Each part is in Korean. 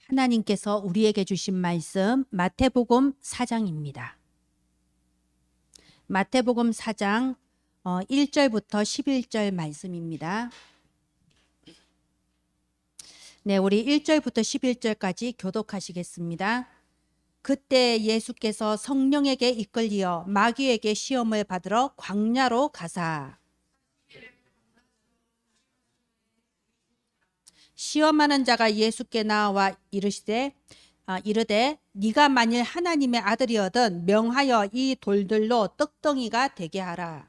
하나님께서 우리에게 주신 말씀 마태복음 4장입니다. 마태복음 4장 1절부터 11절 말씀입니다. 네, 우리 1절부터 11절까지 교독하시겠습니다. 그때 예수께서 성령에게 이끌리어 마귀에게 시험을 받으러 광야로 가사 시험하는 자가 예수께 나와 이르되 네가 만일 하나님의 아들이거든 명하여 이 돌들로 떡덩이가 되게 하라.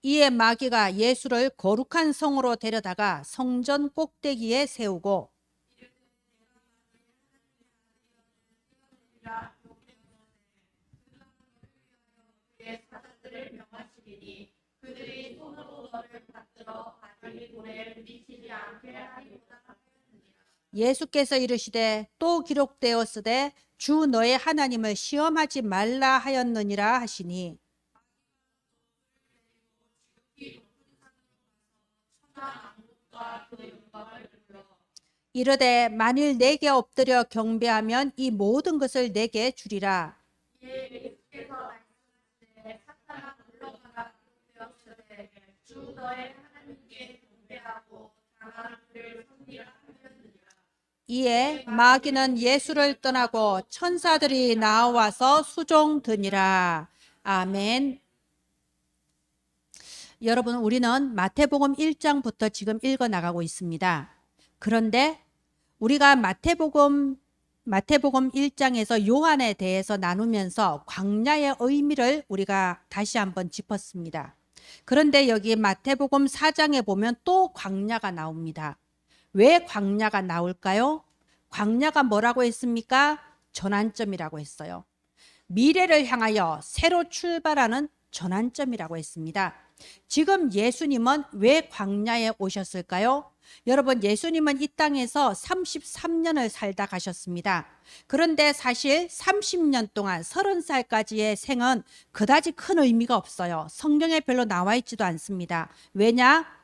이에 마귀가 예수를 거룩한 성으로 데려다가 성전 꼭대기에 세우고 예수께서 이르시되 또 기록되었으되 주 너의 하나님을 시험하지 말라 하였느니라 하시니 이르되 만일 내게 엎드려 경배하면 이 모든 것을 내게 주리라. 이에 마귀는 예수를 떠나고 천사들이 나와서 수종드니라. 아멘. 여러분, 우리는 마태복음 1장부터 지금 읽어 나가고 있습니다. 그런데 우리가 마태복음 1장에서 요한에 대해서 나누면서 광야의 의미를 우리가 다시 한번 짚었습니다. 그런데 여기 마태복음 4장에 보면 또 광야가 나옵니다. 왜 광야가 나올까요? 광야가 뭐라고 했습니까? 전환점이라고 했어요. 미래를 향하여 새로 출발하는 전환점이라고 했습니다. 지금 예수님은 왜 광야에 오셨을까요? 여러분, 예수님은 이 땅에서 33년을 살다 가셨습니다. 그런데 사실 30년 동안 30살까지의 생은 그다지 큰 의미가 없어요. 성경에 별로 나와 있지도 않습니다. 왜냐?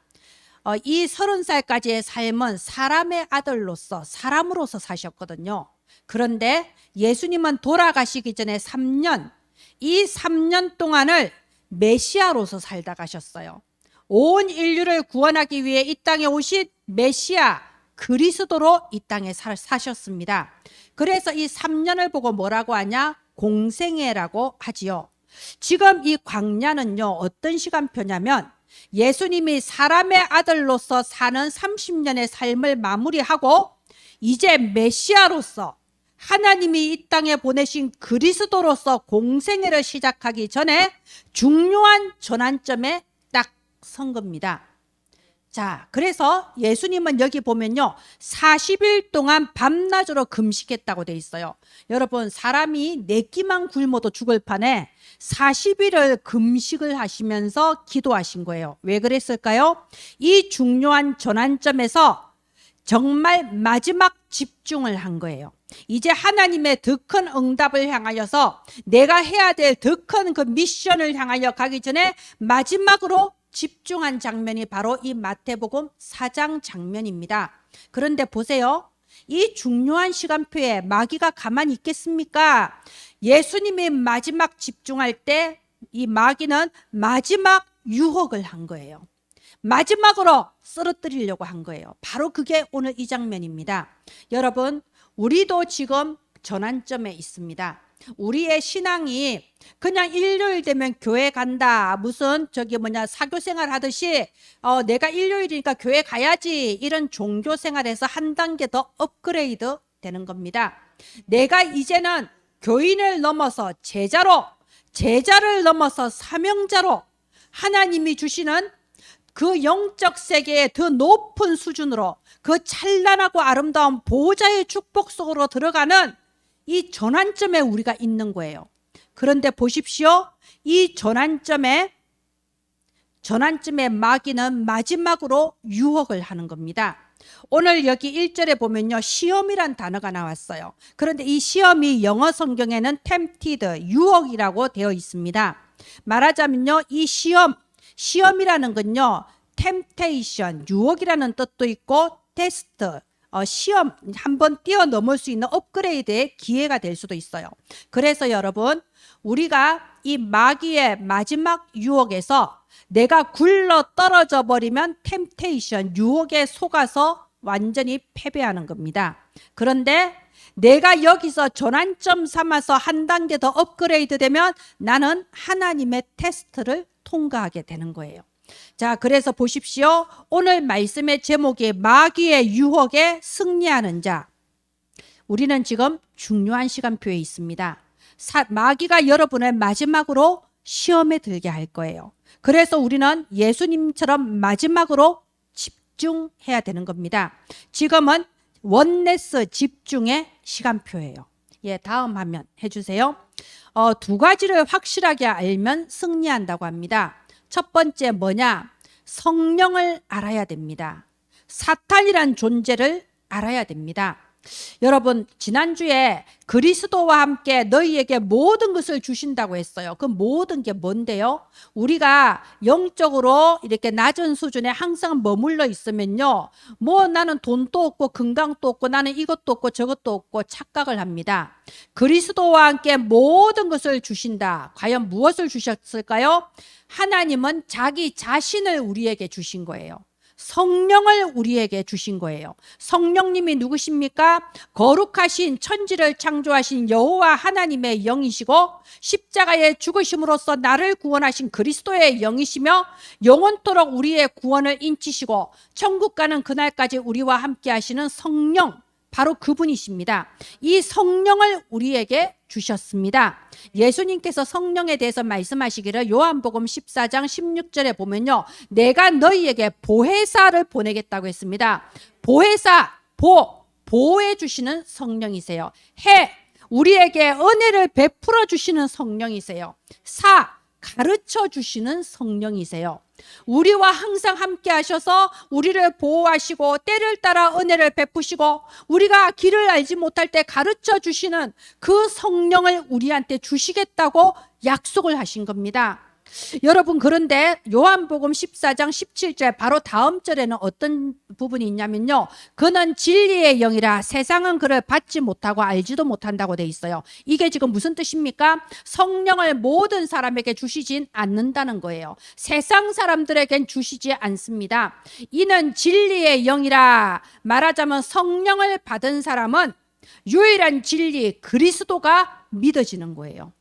이 30살까지의 삶은 사람의 아들로서 사람으로서 사셨거든요. 그런데 예수님은 돌아가시기 전에 3년, 이 3년 동안을 메시아로서 살다 가셨어요. 온 인류를 구원하기 위해 이 땅에 오신 메시아 그리스도로 이 땅에 사셨습니다. 그래서 이 3년을 보고 뭐라고 하냐? 공생애라고 하지요. 지금 이 광야는요, 어떤 시간표냐면 예수님이 사람의 아들로서 사는 30년의 삶을 마무리하고 이제 메시아로서 하나님이 이 땅에 보내신 그리스도로서 공생애를 시작하기 전에 중요한 전환점에 딱 선 겁니다. 자, 그래서 예수님은 여기 보면요, 40일 동안 밤낮으로 금식했다고 돼 있어요. 여러분, 사람이 네 끼만 굶어도 죽을 판에 40일을 금식을 하시면서 기도하신 거예요. 왜 그랬을까요? 이 중요한 전환점에서 정말 마지막 집중을 한 거예요. 이제 하나님의 더 큰 응답을 향하여서 내가 해야 될 더 큰 그 미션을 향하여 가기 전에 마지막으로 집중한 장면이 바로 이 마태복음 4장 장면입니다. 그런데 보세요. 이 중요한 시간표에 마귀가 가만히 있겠습니까? 예수님이 마지막 집중할 때 이 마귀는 마지막 유혹을 한 거예요. 마지막으로 쓰러뜨리려고 한 거예요. 바로 그게 오늘 이 장면입니다. 여러분, 우리도 지금 전환점에 있습니다. 우리의 신앙이 그냥 일요일 되면 교회 간다, 무슨 사교생활 하듯이 내가 일요일이니까 교회 가야지, 이런 종교생활에서 한 단계 더 업그레이드 되는 겁니다. 내가 이제는 교인을 넘어서 제자를 넘어서 사명자로 하나님이 주시는 그 영적 세계의 더 높은 수준으로 그 찬란하고 아름다운 보호자의 축복 속으로 들어가는 이 전환점에 우리가 있는 거예요. 그런데 보십시오. 이 전환점에 마귀는 마지막으로 유혹을 하는 겁니다. 오늘 여기 1절에 보면요, 시험이란 단어가 나왔어요. 그런데 이 시험이 영어 성경에는 tempted, 유혹이라고 되어 있습니다. 말하자면요, 이 시험이라는 건요, temptation, 유혹이라는 뜻도 있고 테스트, 시험, 한번 뛰어넘을 수 있는 업그레이드의 기회가 될 수도 있어요. 그래서 여러분, 우리가 이 마귀의 마지막 유혹에서 내가 굴러 떨어져 버리면 temptation, 유혹에 속아서 완전히 패배하는 겁니다. 그런데 내가 여기서 전환점 삼아서 한 단계 더 업그레이드 되면 나는 하나님의 테스트를 통과하게 되는 거예요. 자, 그래서 보십시오. 오늘 말씀의 제목이 마귀의 유혹에 승리하는 자. 우리는 지금 중요한 시간표에 있습니다. 마귀가 여러분을 마지막으로 시험에 들게 할 거예요. 그래서 우리는 예수님처럼 마지막으로 집중해야 되는 겁니다. 지금은 원네스 집중의 시간표예요. 예, 다음 화면 해주세요. 두 가지를 확실하게 알면 승리한다고 합니다. 첫 번째 뭐냐? 성령을 알아야 됩니다. 사탄이란 존재를 알아야 됩니다. 여러분, 지난주에 그리스도와 함께 너희에게 모든 것을 주신다고 했어요. 그 모든 게 뭔데요? 우리가 영적으로 이렇게 낮은 수준에 항상 머물러 있으면요, 뭐 나는 돈도 없고 건강도 없고 나는 이것도 없고 저것도 없고 착각을 합니다. 그리스도와 함께 모든 것을 주신다. 과연 무엇을 주셨을까요? 하나님은 자기 자신을 우리에게 주신 거예요. 성령을 우리에게 주신 거예요. 성령님이 누구십니까? 거룩하신 천지를 창조하신 여호와 하나님의 영이시고 십자가에 죽으심으로써 나를 구원하신 그리스도의 영이시며 영원토록 우리의 구원을 인치시고 천국 가는 그날까지 우리와 함께 하시는 성령, 바로 그분이십니다. 이 성령을 우리에게 주셨습니다. 예수님께서 성령에 대해서 말씀하시기를 요한복음 14장 16절에 보면요, 내가 너희에게 보혜사를 보내겠다고 했습니다. 보혜사, 보호해 주시는 성령이세요. 우리에게 은혜를 베풀어 주시는 성령이세요. 가르쳐 주시는 성령이세요. 우리와 항상 함께 하셔서 우리를 보호하시고 때를 따라 은혜를 베푸시고 우리가 길을 알지 못할 때 가르쳐 주시는 그 성령을 우리한테 주시겠다고 약속을 하신 겁니다. 여러분, 그런데 요한복음 14장 17절 바로 다음 절에는 어떤 부분이 있냐면요, 그는 진리의 영이라 세상은 그를 받지 못하고 알지도 못한다고 돼 있어요. 이게 지금 무슨 뜻입니까? 성령을 모든 사람에게 주시진 않는다는 거예요. 세상 사람들에겐 주시지 않습니다. 이는 진리의 영이라, 말하자면 성령을 받은 사람은 유일한 진리 그리스도가 믿어지는 거예요.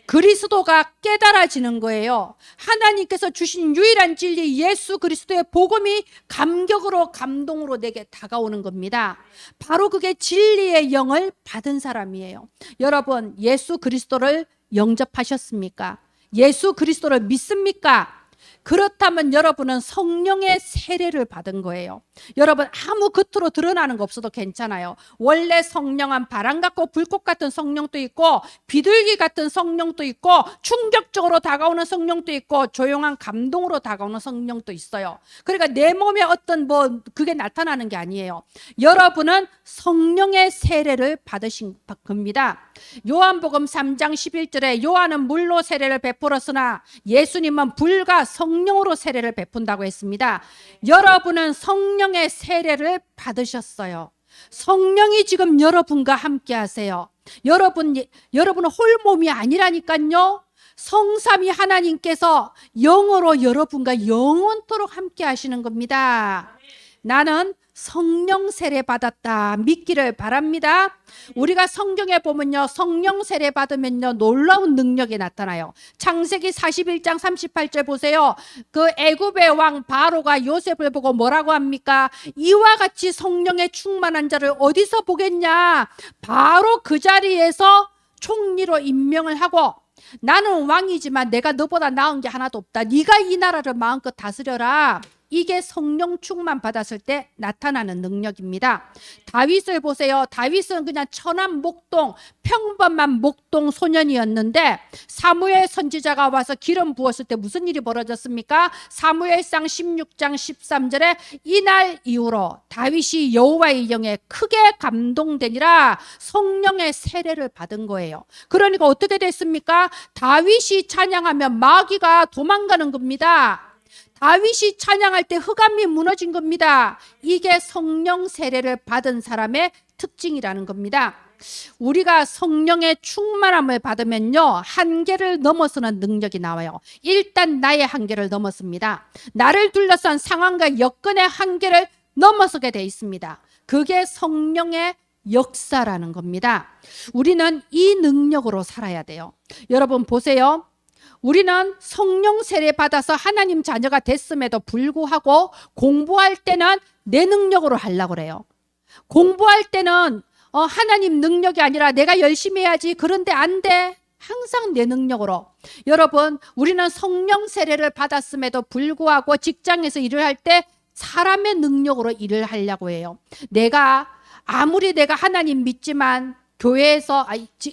그리스도가 깨달아지는 거예요. 하나님께서 주신 유일한 진리 예수 그리스도의 복음이 감격으로 감동으로 내게 다가오는 겁니다. 바로 그게 진리의 영을 받은 사람이에요. 여러분, 예수 그리스도를 영접하셨습니까? 예수 그리스도를 믿습니까? 그렇다면 여러분은 성령의 세례를 받은 거예요. 여러분, 아무 겉으로 드러나는 거 없어도 괜찮아요. 원래 성령은 바람 같고 불꽃 같은 성령도 있고 비둘기 같은 성령도 있고 충격적으로 다가오는 성령도 있고 조용한 감동으로 다가오는 성령도 있어요. 그러니까 내 몸에 어떤 그게 나타나는 게 아니에요. 여러분은 성령의 세례를 받으신 겁니다. 요한복음 3장 11절에 요한은 물로 세례를 베풀었으나 예수님은 불과 성령으로 세례를 베푼다고 했습니다. 여러분은 성령의 세례를 받으셨어요. 성령이 지금 여러분과 함께 하세요. 여러분은 홀몸이 아니라니까요. 성삼위 하나님께서 영으로 여러분과 영원토록 함께 하시는 겁니다. 나는 성령 세례 받았다 믿기를 바랍니다. 우리가 성경에 보면요, 성령 세례 받으면요 놀라운 능력이 나타나요. 창세기 41장 38절 보세요. 그 애굽의 왕 바로가 요셉을 보고 뭐라고 합니까? 이와 같이 성령에 충만한 자를 어디서 보겠냐? 바로 그 자리에서 총리로 임명을 하고, 나는 왕이지만 내가 너보다 나은 게 하나도 없다. 네가 이 나라를 마음껏 다스려라. 이게 성령 충만 받았을 때 나타나는 능력입니다. 다윗을 보세요. 다윗은 그냥 천한 목동, 평범한 목동 소년이었는데 사무엘 선지자가 와서 기름 부었을 때 무슨 일이 벌어졌습니까? 사무엘상 16장 13절에 이날 이후로 다윗이 여호와의 영에 크게 감동되니라 성령의 세례를 받은 거예요. 그러니까 어떻게 됐습니까? 다윗이 찬양하면 마귀가 도망가는 겁니다. 다윗이 찬양할 때 흑암이 무너진 겁니다. 이게 성령 세례를 받은 사람의 특징이라는 겁니다. 우리가 성령의 충만함을 받으면요, 한계를 넘어서는 능력이 나와요. 일단 나의 한계를 넘었습니다. 나를 둘러싼 상황과 여건의 한계를 넘어서게 돼 있습니다. 그게 성령의 역사라는 겁니다. 우리는 이 능력으로 살아야 돼요. 여러분 보세요. 우리는 성령 세례 받아서 하나님 자녀가 됐음에도 불구하고 공부할 때는 내 능력으로 하려고 그래요. 공부할 때는 하나님 능력이 아니라 내가 열심히 해야지. 그런데 안 돼. 항상 내 능력으로. 여러분, 우리는 성령 세례를 받았음에도 불구하고 직장에서 일을 할 때 사람의 능력으로 일을 하려고 해요. 아무리 내가 하나님 믿지만 교회에서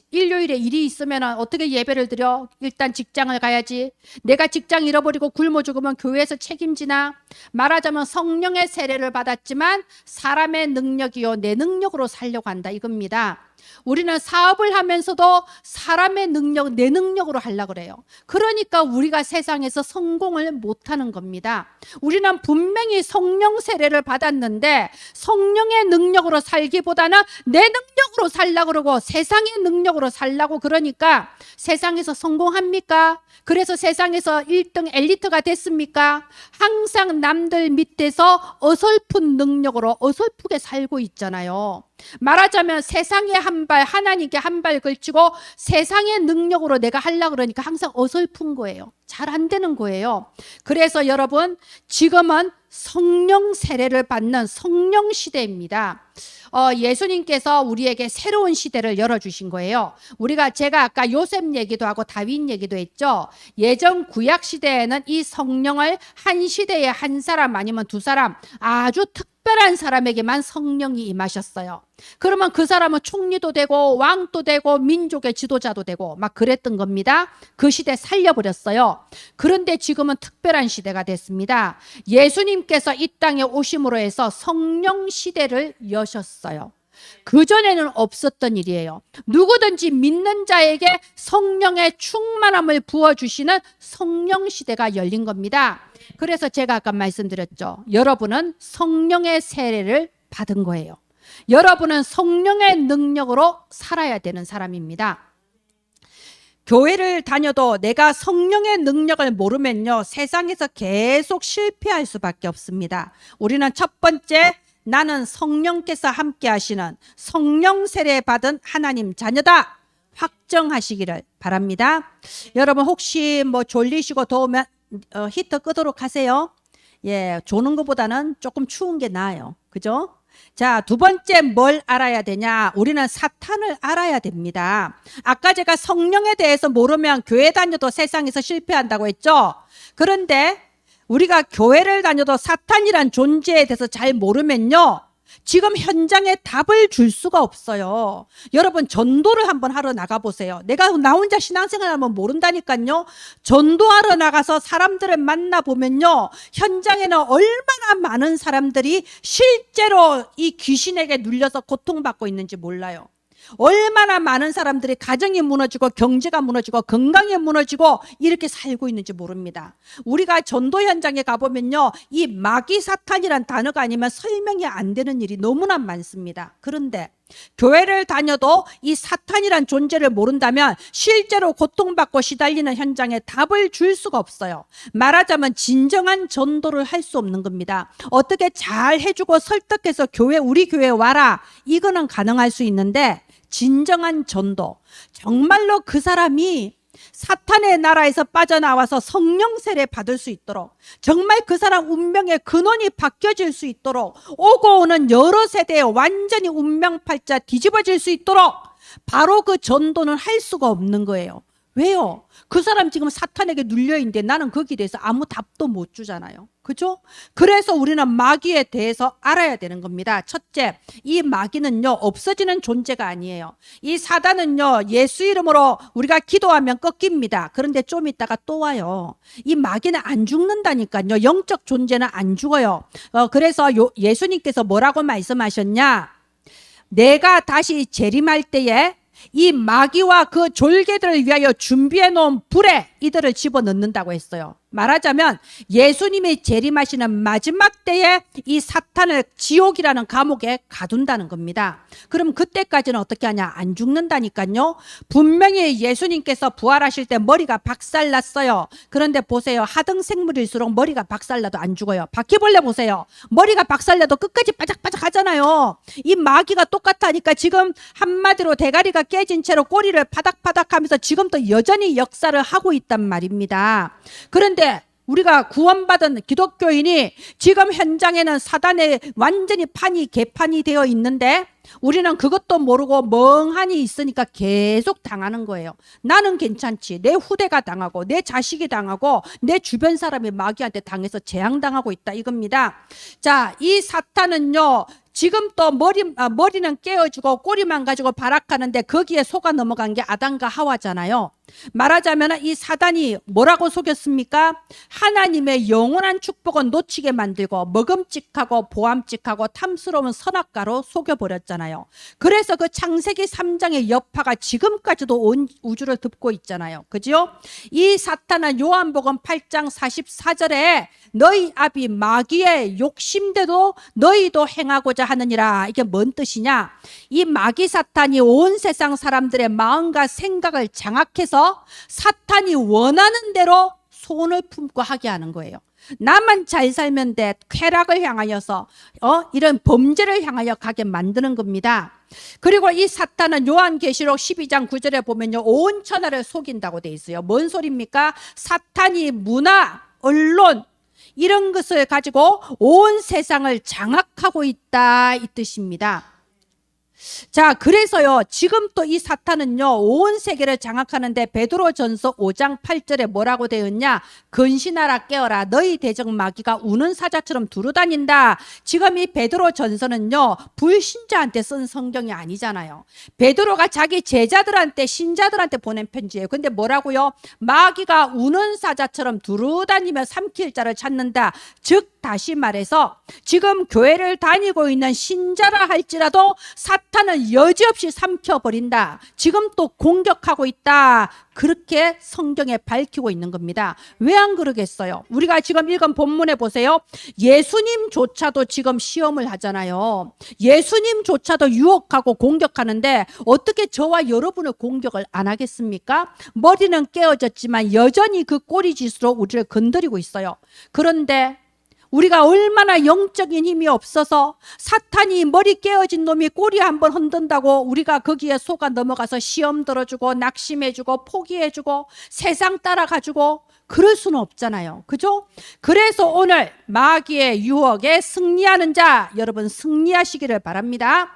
일요일에 일이 있으면 어떻게 예배를 드려? 일단 직장을 가야지. 내가 직장 잃어버리고 굶어 죽으면 교회에서 책임지나? 말하자면 성령의 세례를 받았지만 사람의 능력이요 내 능력으로 살려고 한다 이겁니다. 우리는 사업을 하면서도 사람의 능력, 내 능력으로 하려고 그래요. 그러니까 우리가 세상에서 성공을 못하는 겁니다. 우리는 분명히 성령 세례를 받았는데 성령의 능력으로 살기보다는 내 능력으로 살려고 그러고 세상의 능력으로 살려고 그러니까 세상에서 성공합니까? 그래서 세상에서 1등 엘리트가 됐습니까? 항상 남들 밑에서 어설픈 능력으로 어설프게 살고 있잖아요. 말하자면 세상에 한 발, 하나님께 한 발 걸치고 세상의 능력으로 내가 하려고 그러니까 항상 어설픈 거예요. 잘 안 되는 거예요. 그래서 여러분, 지금은 성령 세례를 받는 성령 시대입니다. 예수님께서 우리에게 새로운 시대를 열어주신 거예요. 제가 아까 요셉 얘기도 하고 다윗 얘기도 했죠. 예전 구약 시대에는 이 성령을 한 시대에 한 사람 아니면 두 사람 아주 특별한 사람에게만 성령이 임하셨어요. 그러면 그 사람은 총리도 되고 왕도 되고 민족의 지도자도 되고 막 그랬던 겁니다. 그 시대 살려버렸어요. 그런데 지금은 특별한 시대가 됐습니다. 예수님께서 이 땅에 오심으로 해서 성령 시대를 여셨어요. 그전에는 없었던 일이에요. 누구든지 믿는 자에게 성령의 충만함을 부어주시는 성령 시대가 열린 겁니다. 그래서 제가 아까 말씀드렸죠. 여러분은 성령의 세례를 받은 거예요. 여러분은 성령의 능력으로 살아야 되는 사람입니다. 교회를 다녀도 내가 성령의 능력을 모르면요, 세상에서 계속 실패할 수밖에 없습니다. 우리는 첫 번째, 나는 성령께서 함께 하시는 성령 세례 받은 하나님 자녀다 확정하시기를 바랍니다. 여러분 혹시 졸리시고 더우면 히터 끄도록 하세요. 예, 조는 것보다는 조금 추운 게 나아요. 그죠? 자, 두 번째 뭘 알아야 되냐? 우리는 사탄을 알아야 됩니다. 아까 제가 성령에 대해서 모르면 교회 다녀도 세상에서 실패한다고 했죠? 그런데 우리가 교회를 다녀도 사탄이란 존재에 대해서 잘 모르면요, 지금 현장에 답을 줄 수가 없어요. 여러분 전도를 한번 하러 나가보세요. 나 혼자 신앙생활 하면 모른다니까요. 전도하러 나가서 사람들을 만나보면요, 현장에는 얼마나 많은 사람들이 실제로 이 귀신에게 눌려서 고통받고 있는지 몰라요. 얼마나 많은 사람들이 가정이 무너지고 경제가 무너지고 건강이 무너지고 이렇게 살고 있는지 모릅니다. 우리가 전도 현장에 가보면요, 이 마귀 사탄이란 단어가 아니면 설명이 안 되는 일이 너무나 많습니다. 그런데 교회를 다녀도 이 사탄이란 존재를 모른다면 실제로 고통받고 시달리는 현장에 답을 줄 수가 없어요. 말하자면 진정한 전도를 할 수 없는 겁니다. 어떻게 잘 해주고 설득해서 우리 교회 와라, 이거는 가능할 수 있는데 진정한 전도, 정말로 그 사람이 사탄의 나라에서 빠져나와서 성령 세례 받을 수 있도록, 정말 그 사람 운명의 근원이 바뀌어질 수 있도록, 오고 오는 여러 세대에 완전히 운명팔자 뒤집어질 수 있도록 바로 그 전도는 할 수가 없는 거예요. 왜요? 그 사람 지금 사탄에게 눌려있는데 나는 거기에 대해서 아무 답도 못 주잖아요. 그죠? 그래서 우리는 마귀에 대해서 알아야 되는 겁니다. 첫째, 이 마귀는요, 없어지는 존재가 아니에요. 이 사단은요, 예수 이름으로 우리가 기도하면 꺾입니다. 그런데 좀 있다가 또 와요. 이 마귀는 안 죽는다니까요. 영적 존재는 안 죽어요. 그래서 예수님께서 뭐라고 말씀하셨냐? 내가 다시 재림할 때에 이 마귀와 그 졸개들을 위하여 준비해 놓은 불에 이들을 집어넣는다고 했어요. 말하자면 예수님이 재림하시는 마지막 때에 이 사탄을 지옥이라는 감옥에 가둔다는 겁니다. 그럼 그때까지는 어떻게 하냐? 안 죽는다니까요. 분명히 예수님께서 부활하실 때 머리가 박살났어요. 그런데 보세요. 하등 생물일수록 머리가 박살나도 안 죽어요. 바퀴벌레 보세요. 머리가 박살나도 끝까지 바짝바짝 하잖아요. 이 마귀가 똑같다니까. 지금 한마디로 대가리가 깨진 채로 꼬리를 파닥파닥 하면서 지금도 여전히 역사를 하고 있단 말입니다. 그런데 우리가 구원받은 기독교인이 지금 현장에는 사단의 완전히 개판이 되어 있는데 우리는 그것도 모르고 멍하니 있으니까 계속 당하는 거예요. 나는 괜찮지. 내 후대가 당하고 내 자식이 당하고 내 주변 사람이 마귀한테 당해서 재앙당하고 있다 이겁니다. 자, 이 사탄은요, 지금 또 머리는 깨어지고 꼬리만 가지고 발악하는데 거기에 속아 넘어간 게 아담과 하와잖아요. 말하자면 이 사단이 뭐라고 속였습니까? 하나님의 영원한 축복은 놓치게 만들고 먹음직하고 보암직하고 탐스러운 선악과로 속여버렸잖아요. 그래서 그 창세기 3장의 여파가 지금까지도 온 우주를 덮고 있잖아요. 그죠? 이 사탄은 요한복음 8장 44절에 너희 아비 마귀의 욕심대로 너희도 행하고자 하느니라. 이게 뭔 뜻이냐? 이 마귀 사탄이 온 세상 사람들의 마음과 생각을 장악해서 사탄이 원하는 대로 손을 품고 하게 하는 거예요. 나만 잘 살면 돼. 쾌락을 향하여서 이런 범죄를 향하여 가게 만드는 겁니다. 그리고 이 사탄은 요한계시록 12장 9절에 보면요, 온 천하를 속인다고 돼 있어요. 뭔 소리입니까? 사탄이 문화, 언론 이런 것을 가지고 온 세상을 장악하고 있다 이 뜻입니다. 자, 그래서요, 지금 또 이 사탄은요, 온 세계를 장악하는데 베드로전서 5장 8절에 뭐라고 되어 있냐? 근신하라 깨어라. 너희 대적 마귀가 우는 사자처럼 두루다닌다. 지금 이 베드로전서는요, 불신자한테 쓴 성경이 아니잖아요. 베드로가 자기 제자들한테, 신자들한테 보낸 편지예요. 근데 뭐라고요? 마귀가 우는 사자처럼 두루다니며 삼킬 자를 찾는다. 즉 다시 말해서 지금 교회를 다니고 있는 신자라 할지라도 사탄은 여지없이 삼켜버린다. 지금 또 공격하고 있다. 그렇게 성경에 밝히고 있는 겁니다. 왜 안 그러겠어요? 우리가 지금 읽은 본문에 보세요. 예수님조차도 지금 시험을 하잖아요. 예수님조차도 유혹하고 공격하는데 어떻게 저와 여러분을 공격을 안 하겠습니까? 머리는 깨어졌지만 여전히 그 꼬리짓으로 우리를 건드리고 있어요. 그런데 우리가 얼마나 영적인 힘이 없어서 사탄이 머리 깨어진 놈이 꼬리 한번 흔든다고 우리가 거기에 속아 넘어가서 시험 들어주고 낙심해주고 포기해주고 세상 따라가지고 그럴 수는 없잖아요. 그죠? 그래서 오늘 마귀의 유혹에 승리하는 자, 여러분 승리하시기를 바랍니다.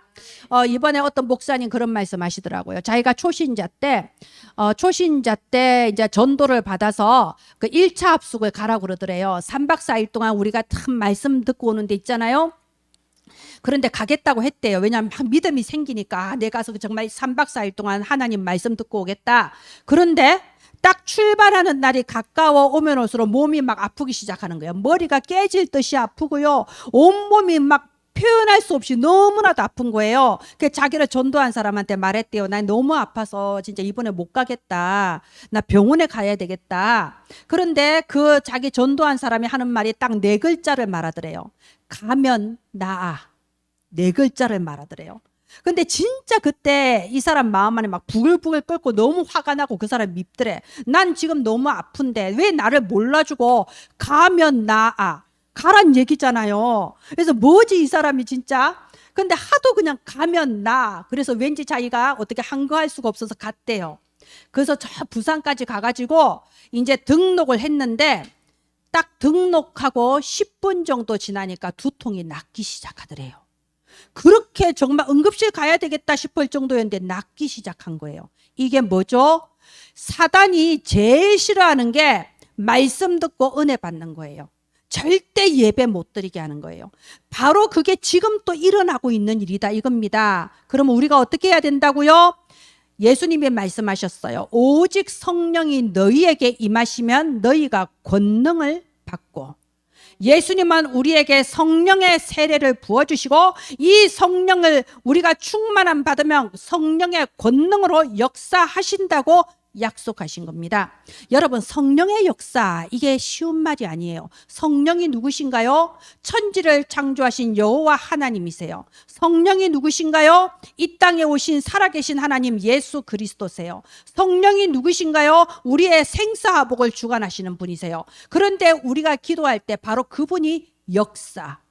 이번에 어떤 목사님 그런 말씀 하시더라고요. 자기가 초신자 때 이제 전도를 받아서 그 1차 합숙을 가라고 그러더래요. 3박 4일 동안 우리가 참 말씀 듣고 오는 데 있잖아요. 그런데 가겠다고 했대요. 왜냐하면 막 믿음이 생기니까 내 가서 정말 3박 4일 동안 하나님 말씀 듣고 오겠다. 그런데 딱 출발하는 날이 가까워 오면 올수록 몸이 막 아프기 시작하는 거예요. 머리가 깨질 듯이 아프고요. 온몸이 막 표현할 수 없이 너무나도 아픈 거예요. 그 자기를 전도한 사람한테 말했대요. 나 너무 아파서 진짜 이번에 못 가겠다. 나 병원에 가야 되겠다. 그런데 그 자기 전도한 사람이 하는 말이 딱 4글자를 말하더래요. 가면 나아. 4글자를 말하더래요. 근데 진짜 그때 이 사람 마음 안에 막 부글부글 끓고 너무 화가 나고 그 사람 밉더래. 난 지금 너무 아픈데 왜 나를 몰라주고 가면 나아. 가란 얘기잖아요. 그래서 뭐지 이 사람이 진짜. 근데 하도 그냥 가면 나. 그래서 왠지 자기가 어떻게 한거할 수가 없어서 갔대요. 그래서 저 부산까지 가가지고 이제 등록을 했는데 딱 등록하고 10분 정도 지나니까 두통이 낫기 시작하더래요. 그렇게 정말 응급실 가야 되겠다 싶을 정도였는데 낫기 시작한 거예요. 이게 뭐죠? 사단이 제일 싫어하는 게 말씀 듣고 은혜 받는 거예요. 절대 예배 못 드리게 하는 거예요. 바로 그게 지금 또 일어나고 있는 일이다 이겁니다. 그러면 우리가 어떻게 해야 된다고요? 예수님이 말씀하셨어요. 오직 성령이 너희에게 임하시면 너희가 권능을 받고, 예수님은 우리에게 성령의 세례를 부어주시고 이 성령을 우리가 충만함 받으면 성령의 권능으로 역사하신다고 약속하신 겁니다. 여러분, 성령의 역사, 이게 쉬운 말이 아니에요. 성령이 누구신가요? 천지를 창조하신 여호와 하나님이세요. 성령이 누구신가요? 이 땅에 오신 살아계신 하나님 예수 그리스도세요. 성령이 누구신가요? 우리의 생사화복을 주관하시는 분이세요. 그런데 우리가 기도할 때 바로 그분이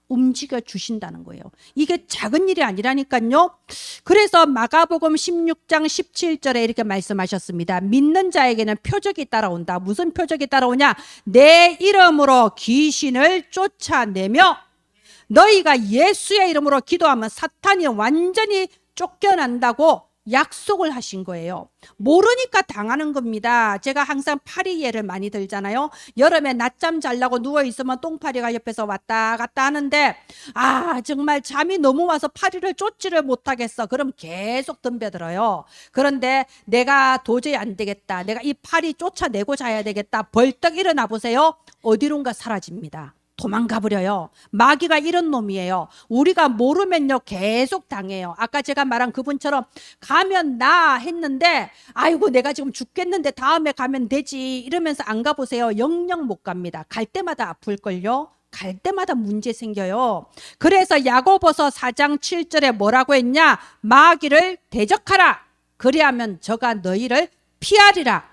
움직여 주신다는 거예요. 이게 작은 일이 아니라니까요. 그래서 마가복음 16장 17절에 이렇게 말씀하셨습니다. 믿는 자에게는 표적이 따라온다. 무슨 표적이 따라오냐? 내 이름으로 귀신을 쫓아내며, 너희가 예수의 이름으로 기도하면 사탄이 완전히 쫓겨난다고 약속을 하신 거예요. 모르니까 당하는 겁니다. 제가 항상 파리 예를 많이 들잖아요. 여름에 낮잠 자려고 누워있으면 똥파리가 옆에서 왔다 갔다 하는데, 정말 잠이 너무 와서 파리를 쫓지를 못하겠어. 그럼 계속 덤벼들어요. 그런데 내가 도저히 안 되겠다, 내가 이 파리 쫓아내고 자야 되겠다, 벌떡 일어나 보세요. 어디론가 사라집니다. 도망가 버려요. 마귀가 이런 놈이에요. 우리가 모르면요 계속 당해요. 아까 제가 말한 그분처럼 가면 나 했는데, 아이고 내가 지금 죽겠는데 다음에 가면 되지 이러면서 안 가보세요. 영영 못 갑니다. 갈 때마다 아플걸요. 갈 때마다 문제 생겨요. 그래서 야고보서 4장 7절에 뭐라고 했냐? 마귀를 대적하라. 그리하면 저가 너희를 피하리라.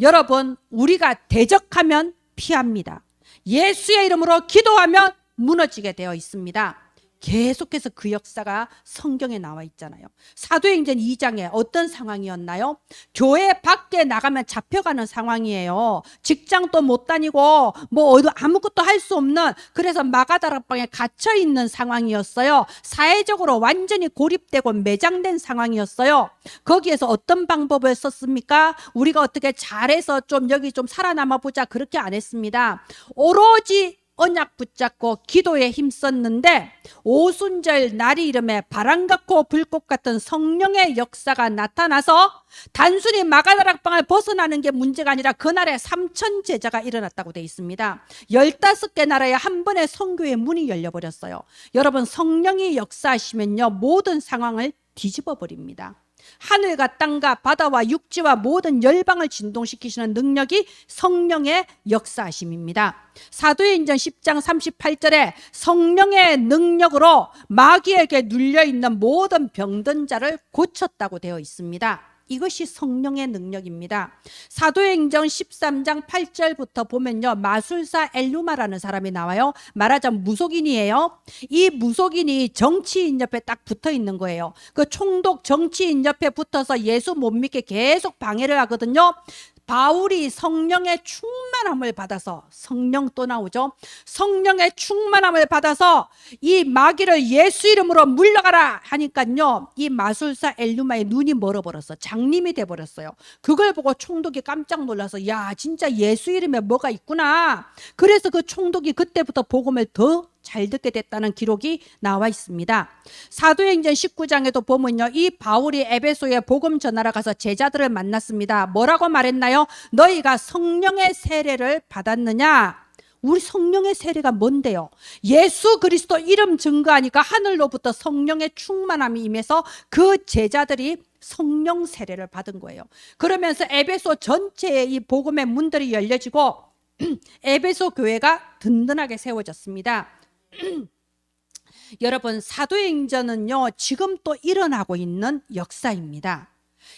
여러분, 우리가 대적하면 피합니다. 예수의 이름으로 기도하면 무너지게 되어 있습니다. 계속해서 그 역사가 성경에 나와 있잖아요. 사도행전 2장에 어떤 상황이었나요? 교회 밖에 나가면 잡혀가는 상황이에요. 직장도 못 다니고 아무것도 할 수 없는, 그래서 마가다락방에 갇혀 있는 상황이었어요. 사회적으로 완전히 고립되고 매장된 상황이었어요. 거기에서 어떤 방법을 썼습니까? 우리가 어떻게 잘해서 여기 좀 살아남아 보자, 그렇게 안 했습니다. 오로지 언약 붙잡고 기도에 힘썼는데, 오순절 날이 이름에 바람 같고 불꽃 같은 성령의 역사가 나타나서 단순히 마가다락방을 벗어나는 게 문제가 아니라 그날에 3천 제자가 일어났다고 되어 있습니다. 15개 나라에 한 번에 선교의 문이 열려버렸어요. 여러분, 성령이 역사하시면요 모든 상황을 뒤집어 버립니다. 하늘과 땅과 바다와 육지와 모든 열방을 진동시키시는 능력이 성령의 역사하심입니다. 사도행전 10장 38절에 성령의 능력으로 마귀에게 눌려있는 모든 병든 자를 고쳤다고 되어 있습니다. 이것이 성령의 능력입니다. 사도행전 13장 8절부터 보면요, 마술사 엘루마라는 사람이 나와요. 말하자면 무속인이에요. 이 무속인이 정치인 옆에 딱 붙어 있는 거예요. 그 총독 정치인 옆에 붙어서 예수 못 믿게 계속 방해를 하거든요. 바울이 성령의 충만함을 받아서, 성령 또 나오죠. 성령의 충만함을 받아서 이 마귀를 예수 이름으로 물러가라 하니까요, 이 마술사 엘루마의 눈이 멀어버렸어. 장님이 돼버렸어요. 그걸 보고 총독이 깜짝 놀라서, 야, 진짜 예수 이름에 뭐가 있구나. 그래서 그 총독이 그때부터 복음을 더 잘 듣게 됐다는 기록이 나와 있습니다. 사도행전 19장에도 보면요, 이 바울이 에베소에 복음 전하러 가서 제자들을 만났습니다. 뭐라고 말했나요? 너희가 성령의 세례를 받았느냐? 우리 성령의 세례가 뭔데요? 예수 그리스도 이름 증거하니까 하늘로부터 성령의 충만함이 임해서 그 제자들이 성령 세례를 받은 거예요. 그러면서 에베소 전체에 이 복음의 문들이 열려지고 에베소 교회가 든든하게 세워졌습니다. 여러분, 사도행전은요 지금 또 일어나고 있는 역사입니다.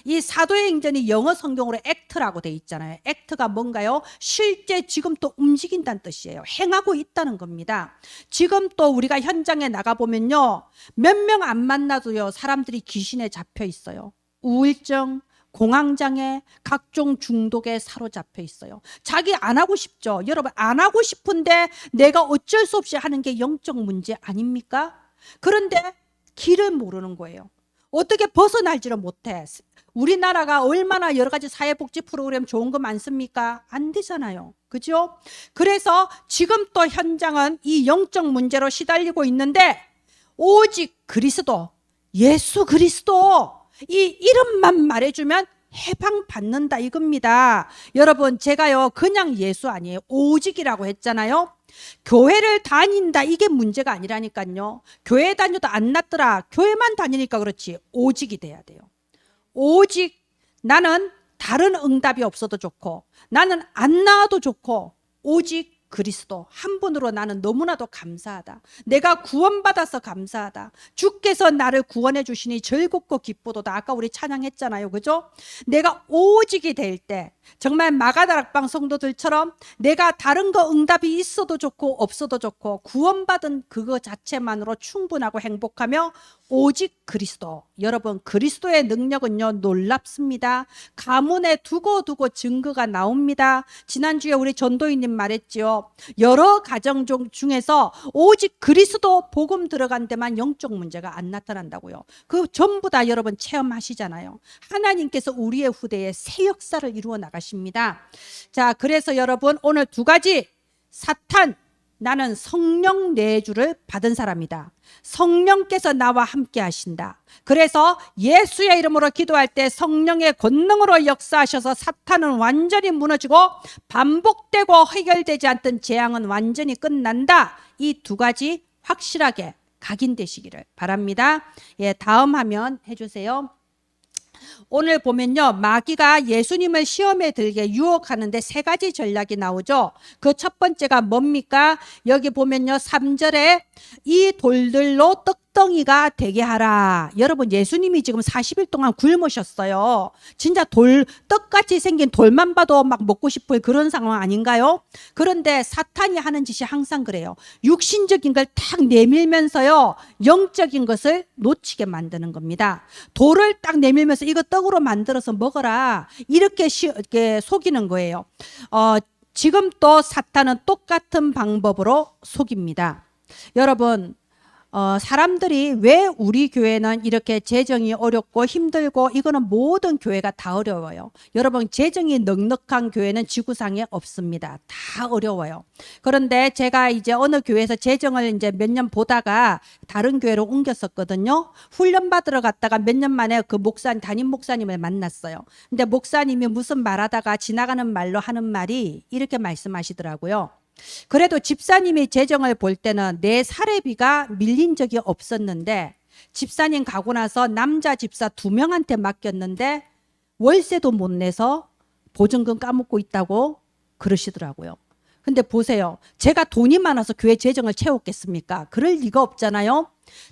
이 사도행전이 영어 성경으로 액트라고 돼 있잖아요. 액트가 뭔가요? 실제 지금 또 움직인다는 뜻이에요. 행하고 있다는 겁니다. 지금 또 우리가 현장에 나가보면요, 몇 명 안 만나도요 사람들이 귀신에 잡혀 있어요. 우울증, 공황장애, 각종 중독에 사로잡혀 있어요. 자기 안 하고 싶죠. 여러분, 안 하고 싶은데 내가 어쩔 수 없이 하는 게 영적 문제 아닙니까? 그런데 길을 모르는 거예요. 어떻게 벗어날지를 못해. 우리나라가 얼마나 여러 가지 사회복지 프로그램 좋은 거 많습니까? 안 되잖아요. 그죠? 그래서 지금 또 현장은 이 영적 문제로 시달리고 있는데 오직 그리스도, 예수 그리스도 이 이름만 말해주면 해방받는다 이겁니다. 여러분, 제가요 그냥 예수 아니에요. 오직이라고 했잖아요. 교회를 다닌다 이게 문제가 아니라니까요. 교회 다녀도 안 낫더라. 교회만 다니니까 그렇지. 오직이 돼야 돼요. 오직 나는 다른 응답이 없어도 좋고 나는 안 나와도 좋고 오직 그리스도 한 분으로 나는 너무나도 감사하다. 내가 구원받아서 감사하다. 주께서 나를 구원해 주시니 즐겁고 기쁘도다. 아까 우리 찬양했잖아요. 그죠? 내가 오직이 될 때 정말 마가다락방 성도들처럼 내가 다른 거 응답이 있어도 좋고 없어도 좋고 구원받은 그거 자체만으로 충분하고 행복하며 오직 그리스도. 여러분, 그리스도의 능력은요 놀랍습니다. 가문에 두고 증거가 나옵니다. 지난주에 우리 전도인님 말했지요. 여러 가정 중에서 오직 그리스도 복음 들어간 데만 영적 문제가 안 나타난다고요. 그 전부 다 여러분 체험하시잖아요. 하나님께서 우리의 후대에 새 역사를 이루어 나가십니다. 자, 그래서 여러분 오늘 두 가지. 사탄, 나는 성령 내주를 받은 사람이다. 성령께서 나와 함께 하신다. 그래서 예수의 이름으로 기도할 때 성령의 권능으로 역사하셔서 사탄은 완전히 무너지고 반복되고 해결되지 않던 재앙은 완전히 끝난다. 이 두 가지 확실하게 각인되시기를 바랍니다. 예, 다음 화면 해주세요. 오늘 보면요, 마귀가 예수님을 시험에 들게 유혹하는데 세 가지 전략이 나오죠. 그 첫 번째가 뭡니까? 여기 보면요 3절에 이 돌들로 떡덩이가 되게 하라. 여러분, 예수님이 지금 40일 동안 굶으셨어요. 진짜 떡같이 생긴 돌만 봐도 막 먹고 싶을 그런 상황 아닌가요? 그런데 사탄이 하는 짓이 항상 그래요. 육신적인 걸 탁 내밀면서요 영적인 것을 놓치게 만드는 겁니다. 돌을 딱 내밀면서 이거 떡으로 만들어서 먹어라, 이렇게 속이는 거예요. 지금 또 사탄은 똑같은 방법으로 속입니다. 여러분, 사람들이 왜 우리 교회는 이렇게 재정이 어렵고 힘들고, 이거는 모든 교회가 다 어려워요. 여러분, 재정이 넉넉한 교회는 지구상에 없습니다. 다 어려워요. 그런데 제가 이제 어느 교회에서 재정을 이제 몇 년 보다가 다른 교회로 옮겼었거든요. 훈련 받으러 갔다가 몇 년 만에 그 담임 목사님을 만났어요. 근데 목사님이 무슨 말하다가 지나가는 말로 하는 말이 이렇게 말씀하시더라고요. 그래도 집사님이 재정을 볼 때는 내 사례비가 밀린 적이 없었는데, 집사님 가고 나서 남자 집사 2명한테 맡겼는데 월세도 못 내서 보증금 까먹고 있다고 그러시더라고요. 근데 보세요, 제가 돈이 많아서 교회 재정을 채웠겠습니까? 그럴 리가 없잖아요.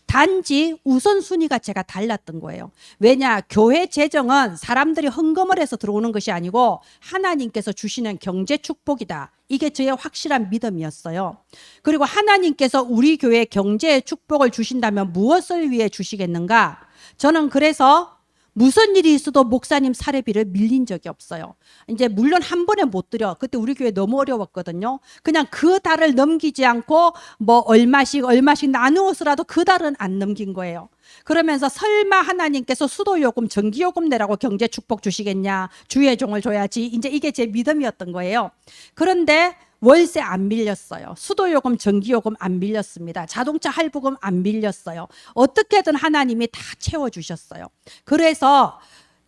단지 우선순위가 제가 달랐던 거예요. 왜냐, 교회 재정은 사람들이 헌금을 해서 들어오는 것이 아니고 하나님께서 주시는 경제 축복이다. 이게 저의 확실한 믿음이었어요. 그리고 하나님께서 우리 교회에 경제의 축복을 주신다면 무엇을 위해 주시겠는가? 저는 그래서 무슨 일이 있어도 목사님 사례비를 밀린 적이 없어요. 이제 물론 한 번에 못 드려. 그때 우리 교회 너무 어려웠거든요. 그냥 그 달을 넘기지 않고 뭐 얼마씩 나누어서라도 그 달은 안 넘긴 거예요. 그러면서 설마 하나님께서 수도요금, 전기요금 내라고 경제 축복 주시겠냐? 주의 종을 줘야지. 이제 이게 제 믿음이었던 거예요. 그런데 월세 안 밀렸어요. 수도요금, 전기요금 안 밀렸습니다. 자동차 할부금 안 밀렸어요. 어떻게든 하나님이 다 채워주셨어요. 그래서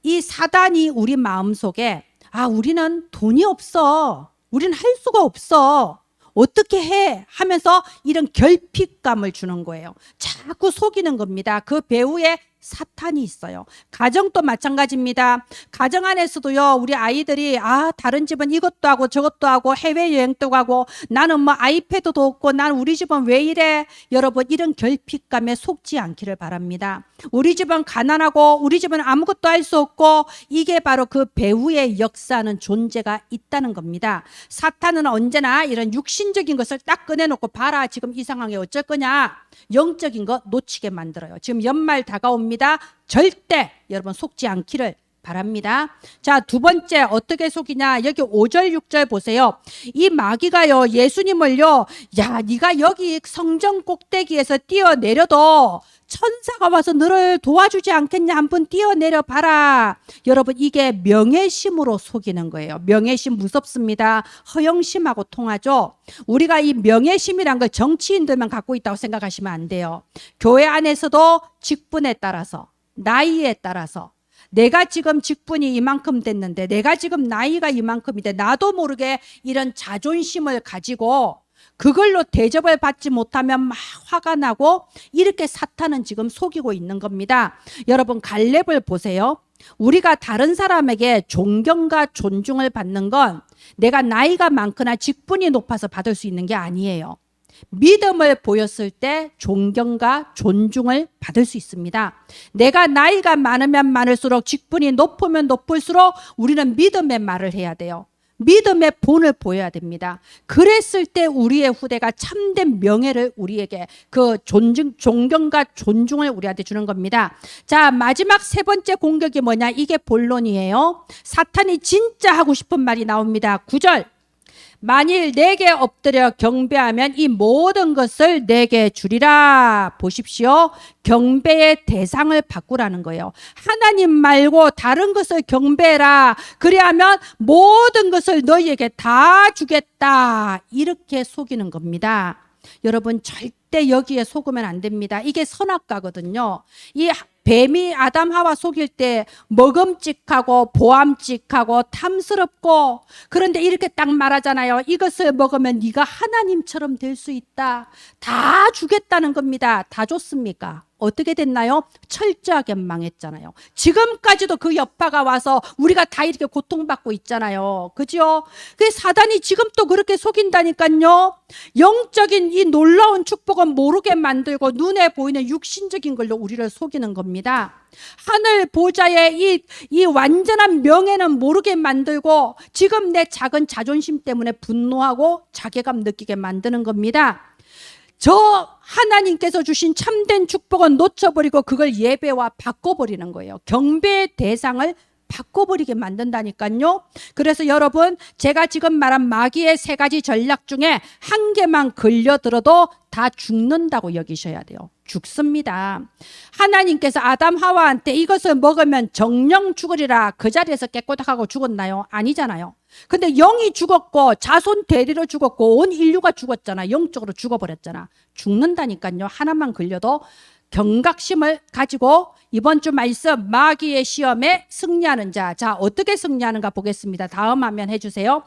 이 사단이 우리 마음속에, 우리는 돈이 없어, 우리는 할 수가 없어, 어떻게 해? 하면서 이런 결핍감을 주는 거예요. 자꾸 속이는 겁니다. 그 배후에 사탄이 있어요. 가정도 마찬가지입니다. 가정 안에서도요, 우리 아이들이 다른 집은 이것도 하고 저것도 하고 해외여행도 가고 나는 뭐 아이패드도 없고 난 우리 집은 왜 이래? 여러분, 이런 결핍감에 속지 않기를 바랍니다. 우리 집은 가난하고 우리 집은 아무것도 할 수 없고, 이게 바로 그 배후에 역사하는 존재가 있다는 겁니다. 사탄은 언제나 이런 육신적인 것을 딱 꺼내놓고, 봐라 지금 이 상황에 어쩔 거냐, 영적인 거 놓치게 만들어요. 지금 연말 다가옵니다. 절대 여러분 속지 않기를 바랍니다. 자, 두 번째 어떻게 속이냐? 여기 5절 6절 보세요. 이 마귀가요, 예수님을요, 야, 네가 여기 성전 꼭대기에서 뛰어내려도 천사가 와서 너를 도와주지 않겠냐, 한번 뛰어내려 봐라. 여러분, 이게 명예심으로 속이는 거예요. 명예심 무섭습니다. 허영심하고 통하죠. 우리가 이 명예심이란 걸 정치인들만 갖고 있다고 생각하시면 안 돼요. 교회 안에서도 직분에 따라서, 나이에 따라서, 내가 지금 직분이 이만큼 됐는데, 내가 지금 나이가 이만큼인데 나도 모르게 이런 자존심을 가지고 그걸로 대접을 받지 못하면 막 화가 나고, 이렇게 사탄은 지금 속이고 있는 겁니다. 여러분, 갈렙을 보세요. 우리가 다른 사람에게 존경과 존중을 받는 건 내가 나이가 많거나 직분이 높아서 받을 수 있는 게 아니에요. 믿음을 보였을 때 존경과 존중을 받을 수 있습니다. 내가 나이가 많으면 많을수록, 직분이 높으면 높을수록 우리는 믿음의 말을 해야 돼요. 믿음의 본을 보여야 됩니다. 그랬을 때 우리의 후대가 참된 명예를 우리에게, 그 존경과 존중을 우리한테 주는 겁니다. 자, 마지막 세 번째 공격이 뭐냐? 이게 본론이에요. 사탄이 진짜 하고 싶은 말이 나옵니다. 9절. 만일 내게 엎드려 경배하면 이 모든 것을 내게 주리라. 보십시오. 경배의 대상을 바꾸라는 거예요. 하나님 말고 다른 것을 경배해라. 그래야면 모든 것을 너희에게 다 주겠다. 이렇게 속이는 겁니다. 여러분, 절대 여기에 속으면 안 됩니다. 이게 선악과거든요. 이 뱀이 아담 하와 속일 때 먹음직하고 보암직하고 탐스럽고, 그런데 이렇게 딱 말하잖아요. 이것을 먹으면 네가 하나님처럼 될 수 있다. 다 주겠다는 겁니다. 다 줬습니까? 어떻게 됐나요? 철저하게 망했잖아요. 지금까지도 그 여파가 와서 우리가 다 이렇게 고통받고 있잖아요. 그죠? 그 사단이 지금 또 그렇게 속인다니까요. 영적인 이 놀라운 축복은 모르게 만들고 눈에 보이는 육신적인 걸로 우리를 속이는 겁니다. 하늘 보좌의 이 완전한 명예는 모르게 만들고, 지금 내 작은 자존심 때문에 분노하고 자괴감 느끼게 만드는 겁니다. 저 하나님께서 주신 참된 축복은 놓쳐버리고 그걸 예배와 바꿔버리는 거예요. 경배의 대상을 바꿔버리게 만든다니까요. 그래서 여러분, 제가 지금 말한 마귀의 세 가지 전략 중에 한 개만 걸려들어도 다 죽는다고 여기셔야 돼요. 죽습니다. 하나님께서 아담 하와한테 이것을 먹으면 정령 죽으리라, 그 자리에서 깨꼬닥하고 죽었나요? 아니잖아요. 근데 영이 죽었고 자손 대리로 죽었고 온 인류가 죽었잖아. 영적으로 죽어버렸잖아. 죽는다니까요. 하나만 걸려도. 경각심을 가지고 이번 주 말씀, 마귀의 시험에 승리하는 자. 자, 어떻게 승리하는가 보겠습니다. 다음 화면 해주세요.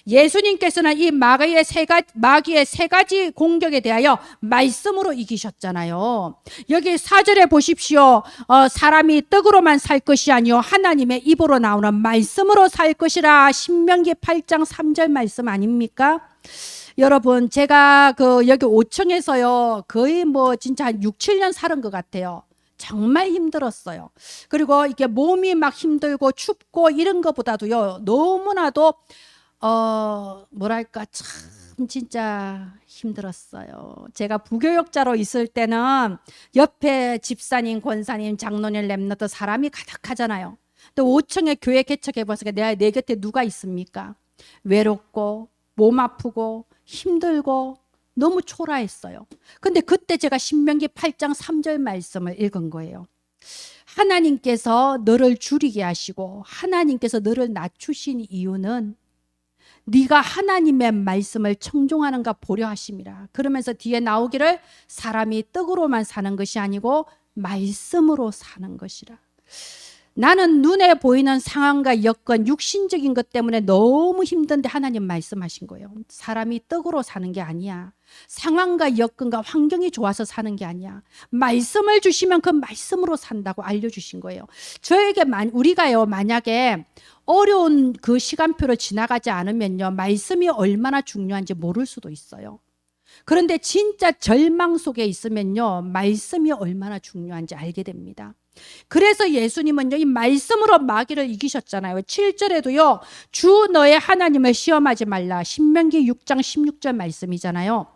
예수님께서는 이 마귀의 세 가지 공격에 대하여 말씀으로 이기셨잖아요. 여기 4절에 보십시오. 사람이 떡으로만 살 것이 아니요 하나님의 입으로 나오는 말씀으로 살 것이라. 신명기 8장 3절 말씀 아닙니까? 여러분, 제가 여기 5층에서요, 거의 진짜 한 6, 7년 살은 것 같아요. 정말 힘들었어요. 그리고 이게 몸이 막 힘들고 춥고 이런 것보다도요, 너무나도, 뭐랄까, 참, 진짜 힘들었어요. 제가 부교역자로 있을 때는 옆에 집사님, 권사님, 장로님, 랩너트 사람이 가득하잖아요. 근데 5층에 교회 개척해보니까 내 곁에 누가 있습니까? 외롭고, 몸 아프고, 힘들고 너무 초라했어요. 근데 그때 제가 신명기 8장 3절 말씀을 읽은 거예요. 하나님께서 너를 줄이게 하시고 하나님께서 너를 낮추신 이유는 네가 하나님의 말씀을 청종하는가 보려 하심이라. 그러면서 뒤에 나오기를 사람이 떡으로만 사는 것이 아니고 말씀으로 사는 것이라. 나는 눈에 보이는 상황과 여건, 육신적인 것 때문에 너무 힘든데 하나님 말씀하신 거예요. 사람이 떡으로 사는 게 아니야. 상황과 여건과 환경이 좋아서 사는 게 아니야. 말씀을 주시면 그 말씀으로 산다고 알려주신 거예요. 저에게 우리가요, 만약에 어려운 그 시간표를 지나가지 않으면요, 말씀이 얼마나 중요한지 모를 수도 있어요. 그런데 진짜 절망 속에 있으면요, 말씀이 얼마나 중요한지 알게 됩니다. 그래서 예수님은요, 이 말씀으로 마귀를 이기셨잖아요. 7절에도요, 주 너의 하나님을 시험하지 말라. 신명기 6장 16절 말씀이잖아요.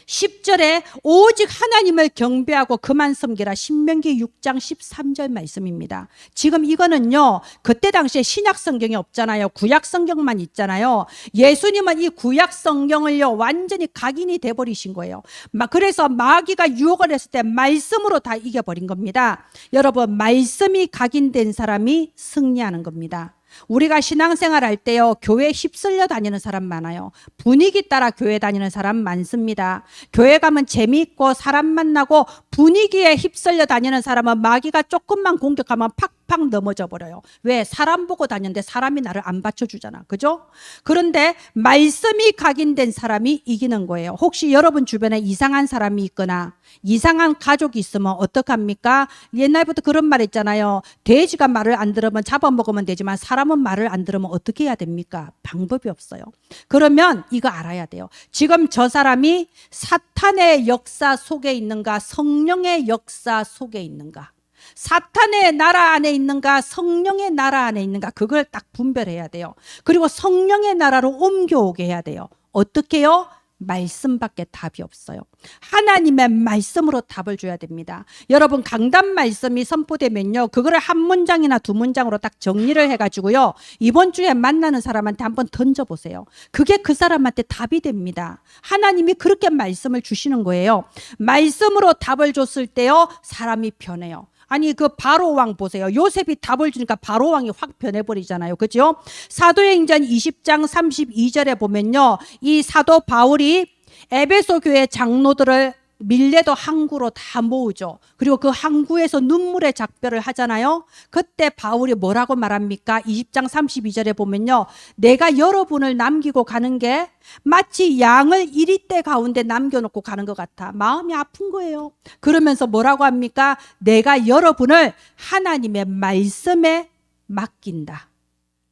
10절에 오직 하나님을 경배하고 그만 섬기라. 신명기 6장 13절 말씀입니다. 지금 이거는요, 그때 당시에 신약 성경이 없잖아요. 구약 성경만 있잖아요. 예수님은 이 구약 성경을요, 완전히 각인이 돼버리신 거예요. 그래서 마귀가 유혹을 했을 때 말씀으로 다 이겨버린 겁니다. 여러분, 말씀이 각인된 사람이 승리하는 겁니다. 우리가 신앙생활 할 때요, 교회 휩쓸려 다니는 사람 많아요. 분위기 따라 교회 다니는 사람 많습니다. 교회 가면 재미있고 사람 만나고 분위기에 휩쓸려 다니는 사람은 마귀가 조금만 공격하면 팍팍 넘어져 버려요. 왜? 사람 보고 다녔는데 사람이 나를 안 받쳐주잖아. 그죠? 그런데 말씀이 각인된 사람이 이기는 거예요. 혹시 여러분 주변에 이상한 사람이 있거나 이상한 가족이 있으면 어떡합니까? 옛날부터 그런 말 있잖아요. 돼지가 말을 안 들으면 잡아먹으면 되지만 사람은 말을 안 들으면 어떻게 해야 됩니까? 방법이 없어요. 그러면 이거 알아야 돼요. 지금 저 사람이 사탄의 역사 속에 있는가, 성령의 역사 속에 있는가, 사탄의 나라 안에 있는가, 성령의 나라 안에 있는가, 그걸 딱 분별해야 돼요. 그리고 성령의 나라로 옮겨오게 해야 돼요. 어떻게 해요? 말씀밖에 답이 없어요. 하나님의 말씀으로 답을 줘야 됩니다. 여러분, 강단 말씀이 선포되면요, 그거를 한 문장이나 두 문장으로 딱 정리를 해가지고요, 이번 주에 만나는 사람한테 한번 던져보세요. 그게 그 사람한테 답이 됩니다. 하나님이 그렇게 말씀을 주시는 거예요. 말씀으로 답을 줬을 때요, 사람이 변해요. 아니, 그 바로 왕 보세요. 요셉이 답을 주니까 바로 왕이 확 변해버리잖아요. 그죠? 사도행전 20장 32절에 보면요, 이 사도 바울이 에베소 교회 장로들을 밀레도 항구로 다 모으죠. 그리고 그 항구에서 눈물의 작별을 하잖아요. 그때 바울이 뭐라고 말합니까? 20장 32절에 보면요, 내가 여러분을 남기고 가는 게 마치 양을 이리떼 가운데 남겨놓고 가는 것 같아. 마음이 아픈 거예요. 그러면서 뭐라고 합니까? 내가 여러분을 하나님의 말씀에 맡긴다.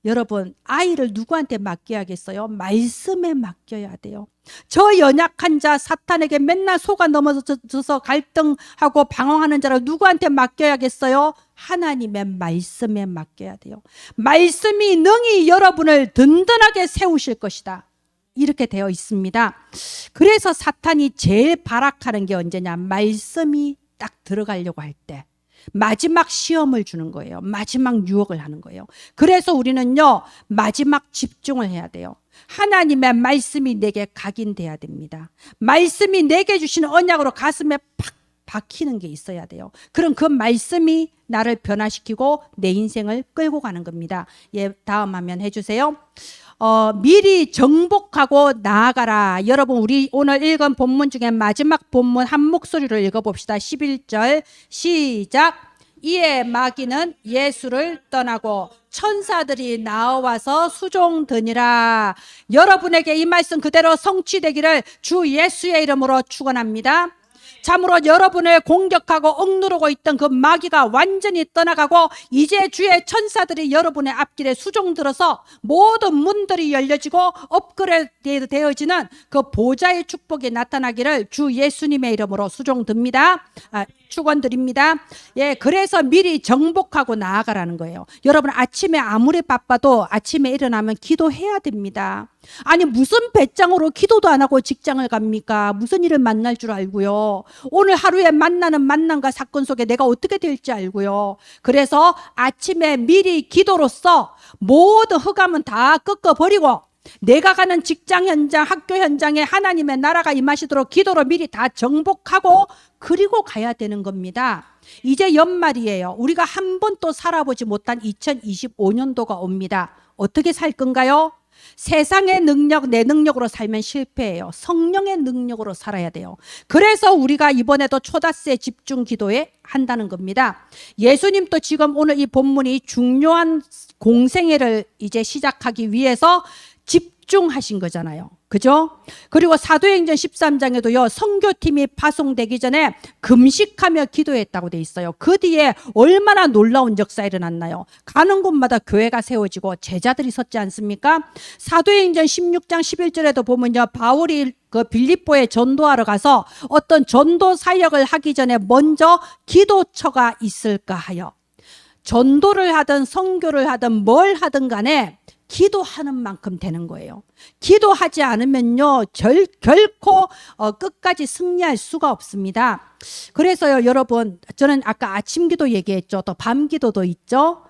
여러분, 아이를 누구한테 맡겨야겠어요? 말씀에 맡겨야 돼요. 저 연약한 자 사탄에게 맨날 속아 넘어져서 갈등하고 방황하는 자를 누구한테 맡겨야겠어요? 하나님의 말씀에 맡겨야 돼요. 말씀이 능히 여러분을 든든하게 세우실 것이다. 이렇게 되어 있습니다. 그래서 사탄이 제일 발악하는 게 언제냐? 말씀이 딱 들어가려고 할 때. 마지막 시험을 주는 거예요. 마지막 유혹을 하는 거예요. 그래서 우리는요, 마지막 집중을 해야 돼요. 하나님의 말씀이 내게 각인돼야 됩니다. 말씀이 내게 주신 언약으로 가슴에 팍 박히는 게 있어야 돼요. 그럼 그 말씀이 나를 변화시키고 내 인생을 끌고 가는 겁니다. 예, 다음 화면 해주세요. 미리 정복하고 나아가라. 여러분, 우리 오늘 읽은 본문 중에 마지막 본문 한 목소리로 읽어봅시다. 11절 시작. 이에 마귀는 예수를 떠나고 천사들이 나와서 수종드니라. 여러분에게 이 말씀 그대로 성취되기를 주 예수의 이름으로 축원합니다. 참으로 여러분을 공격하고 억누르고 있던 그 마귀가 완전히 떠나가고 이제 주의 천사들이 여러분의 앞길에 수종들어서 모든 문들이 열려지고 업그레이드 되어지는 그 보좌의 축복이 나타나기를 주 예수님의 이름으로 수종듭니다. 축원드립니다. 예, 그래서 미리 정복하고 나아가라는 거예요. 여러분, 아침에 아무리 바빠도 아침에 일어나면 기도해야 됩니다. 아니, 무슨 배짱으로 기도도 안 하고 직장을 갑니까? 무슨 일을 만날 줄 알고요. 오늘 하루에 만나는 만남과 사건 속에 내가 어떻게 될지 알고요. 그래서 아침에 미리 기도로써 모든 흑암은 다 꺾어버리고 내가 가는 직장 현장, 학교 현장에 하나님의 나라가 임하시도록 기도로 미리 다 정복하고 그리고 가야 되는 겁니다. 이제 연말이에요. 우리가 한 번도 살아보지 못한 2025년도가 옵니다. 어떻게 살 건가요? 세상의 능력, 내 능력으로 살면 실패해요. 성령의 능력으로 살아야 돼요. 그래서 우리가 이번에도 초다세 집중 기도에 한다는 겁니다. 예수님도 지금 오늘 이 본문이 중요한 공생애를 이제 시작하기 위해서 집중하신 거잖아요. 그죠? 그리고 사도행전 13장에도요, 선교팀이 파송되기 전에 금식하며 기도했다고 돼 있어요. 그 뒤에 얼마나 놀라운 역사 일어났나요? 가는 곳마다 교회가 세워지고 제자들이 섰지 않습니까? 사도행전 16장 11절에도 보면요, 바울이 그 빌립보에 전도하러 가서 어떤 전도 사역을 하기 전에 먼저 기도처가 있을까 하여 전도를 하든 선교를 하든 뭘 하든 간에 기도하는 만큼 되는 거예요. 기도하지 않으면요, 결코 끝까지 승리할 수가 없습니다. 그래서요, 여러분, 저는 아까 아침 기도 얘기했죠. 또 밤 기도도 있죠.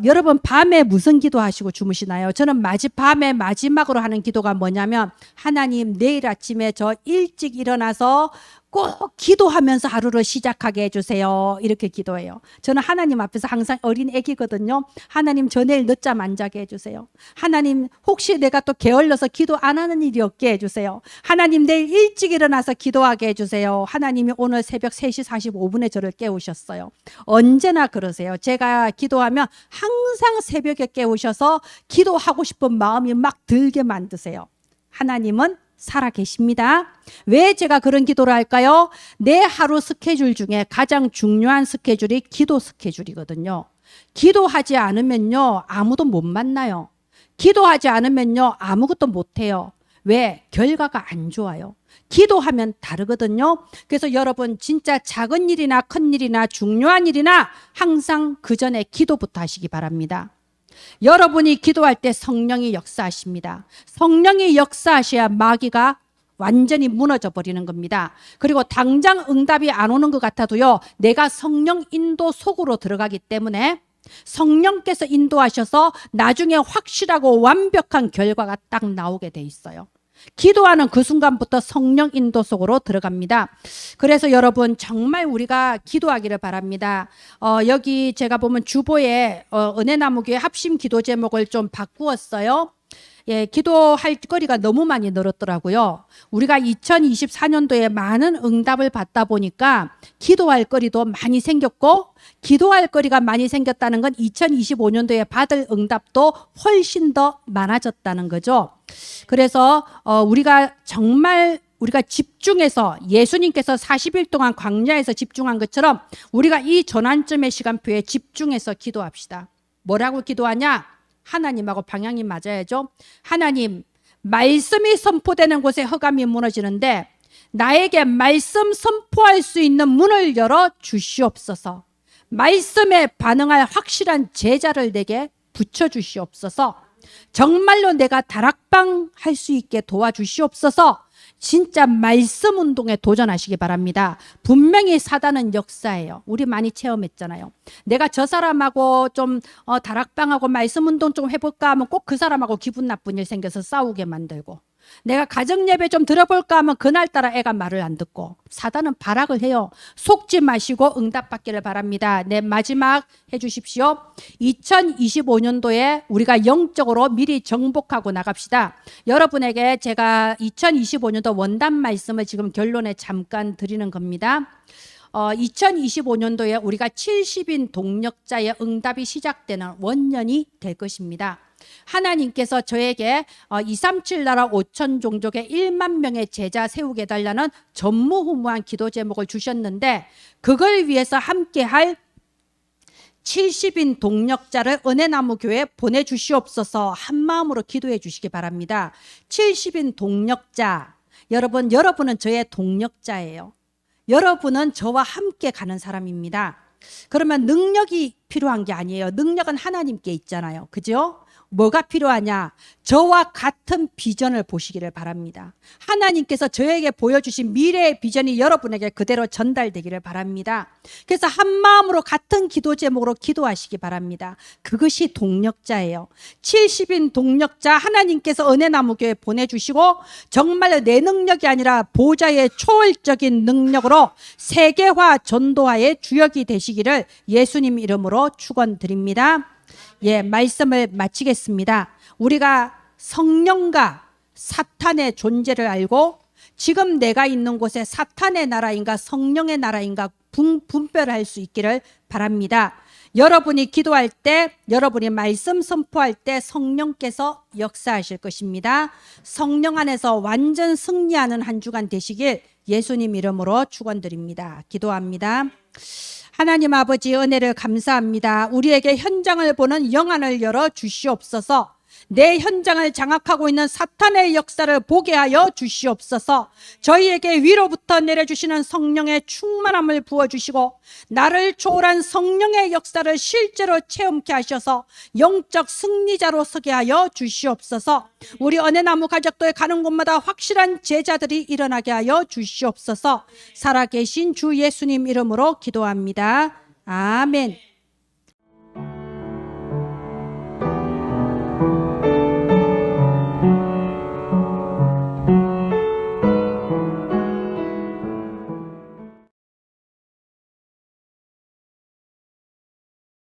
여러분 밤에 무슨 기도하시고 주무시나요? 저는 밤에 마지막으로 하는 기도가 뭐냐면, 하나님 내일 아침에 저 일찍 일어나서 꼭 기도하면서 하루를 시작하게 해주세요. 이렇게 기도해요. 저는 하나님 앞에서 항상 어린 애기거든요. 하나님 저 내일 늦잠 안 자게 해주세요. 하나님 혹시 내가 또 게을러서 기도 안 하는 일이 없게 해주세요. 하나님 내일 일찍 일어나서 기도하게 해주세요. 하나님이 오늘 새벽 3시 45분에 저를 깨우셨어요. 언제나 그러세요. 제가 기도하면 항상 새벽에 깨우셔서 기도하고 싶은 마음이 막 들게 만드세요. 하나님은 살아 계십니다. 왜 제가 그런 기도를 할까요? 내 하루 스케줄 중에 가장 중요한 스케줄이 기도 스케줄이거든요. 기도하지 않으면요, 아무도 못 만나요. 기도하지 않으면요, 아무것도 못 해요. 왜? 결과가 안 좋아요. 기도하면 다르거든요. 그래서 여러분 진짜 작은 일이나 큰 일이나 중요한 일이나 항상 그 전에 기도부터 하시기 바랍니다. 여러분이 기도할 때 성령이 역사하십니다. 성령이 역사하셔야 마귀가 완전히 무너져 버리는 겁니다. 그리고 당장 응답이 안 오는 것 같아도요, 내가 성령 인도 속으로 들어가기 때문에 성령께서 인도하셔서 나중에 확실하고 완벽한 결과가 딱 나오게 돼 있어요. 기도하는 그 순간부터 성령 인도 속으로 들어갑니다. 그래서 여러분 정말 우리가 기도하기를 바랍니다. 여기 제가 보면 주보에 은혜나무교회 합심 기도 제목을 좀 바꾸었어요. 예, 기도할 거리가 너무 많이 늘었더라고요. 우리가 2024년도에 많은 응답을 받다 보니까 기도할 거리도 많이 생겼고, 기도할 거리가 많이 생겼다는 건 2025년도에 받을 응답도 훨씬 더 많아졌다는 거죠. 그래서 우리가 정말 우리가 집중해서 예수님께서 40일 동안 광야에서 집중한 것처럼 우리가 이 전환점의 시간표에 집중해서 기도합시다. 뭐라고 기도하냐? 하나님하고 방향이 맞아야죠. 하나님, 말씀이 선포되는 곳에 흑암이 무너지는데 나에게 말씀 선포할 수 있는 문을 열어 주시옵소서. 말씀에 반응할 확실한 제자를 내게 붙여주시옵소서. 정말로 내가 다락방 할 수 있게 도와주시옵소서. 진짜 말씀 운동에 도전하시기 바랍니다. 분명히 사단은 역사예요. 우리 많이 체험했잖아요. 내가 저 사람하고 좀 다락방하고 말씀 운동 좀 해볼까 하면 꼭 그 사람하고 기분 나쁜 일 생겨서 싸우게 만들고, 내가 가정 예배 좀 들어볼까 하면 그날따라 애가 말을 안 듣고, 사단은 발악을 해요. 속지 마시고 응답받기를 바랍니다. 네, 마지막 해주십시오. 2025년도에 우리가 영적으로 미리 정복하고 나갑시다. 여러분에게 제가 2025년도 원단 말씀을 지금 결론에 잠깐 드리는 겁니다. 2025년도에 우리가 70인 동력자의 응답이 시작되는 원년이 될 것입니다. 하나님께서 저에게 237 나라 5천 종족의 1만 명의 제자 세우게 해달라는 전무후무한 기도 제목을 주셨는데, 그걸 위해서 함께할 70인 동력자를 은혜나무 교회에 보내주시옵소서 한 마음으로 기도해 주시기 바랍니다. 70인 동력자, 여러분은 저의 동력자예요. 여러분은 저와 함께 가는 사람입니다. 그러면 능력이 필요한 게 아니에요. 능력은 하나님께 있잖아요. 그죠? 뭐가 필요하냐? 저와 같은 비전을 보시기를 바랍니다. 하나님께서 저에게 보여주신 미래의 비전이 여러분에게 그대로 전달되기를 바랍니다. 그래서 한 마음으로 같은 기도 제목으로 기도하시기 바랍니다. 그것이 동력자예요. 70인 동력자 하나님께서 은혜나무교회에 보내주시고, 정말 내 능력이 아니라 보좌의 초월적인 능력으로 세계화 전도화의 주역이 되시기를 예수님 이름으로 축원드립니다. 예, 말씀을 마치겠습니다. 우리가 성령과 사탄의 존재를 알고 지금 내가 있는 곳에 사탄의 나라인가 성령의 나라인가 분별할 수 있기를 바랍니다. 여러분이 기도할 때, 여러분이 말씀 선포할 때 성령께서 역사하실 것입니다. 성령 안에서 완전 승리하는 한 주간 되시길 예수님 이름으로 축원드립니다. 기도합니다. 하나님 아버지, 은혜를 감사합니다. 우리에게 현장을 보는 영안을 열어 주시옵소서. 내 현장을 장악하고 있는 사탄의 역사를 보게 하여 주시옵소서. 저희에게 위로부터 내려주시는 성령의 충만함을 부어주시고 나를 초월한 성령의 역사를 실제로 체험케 하셔서 영적 승리자로 서게 하여 주시옵소서. 우리 은혜나무 가족들 가는 곳마다 확실한 제자들이 일어나게 하여 주시옵소서. 살아계신 주 예수님 이름으로 기도합니다. 아멘.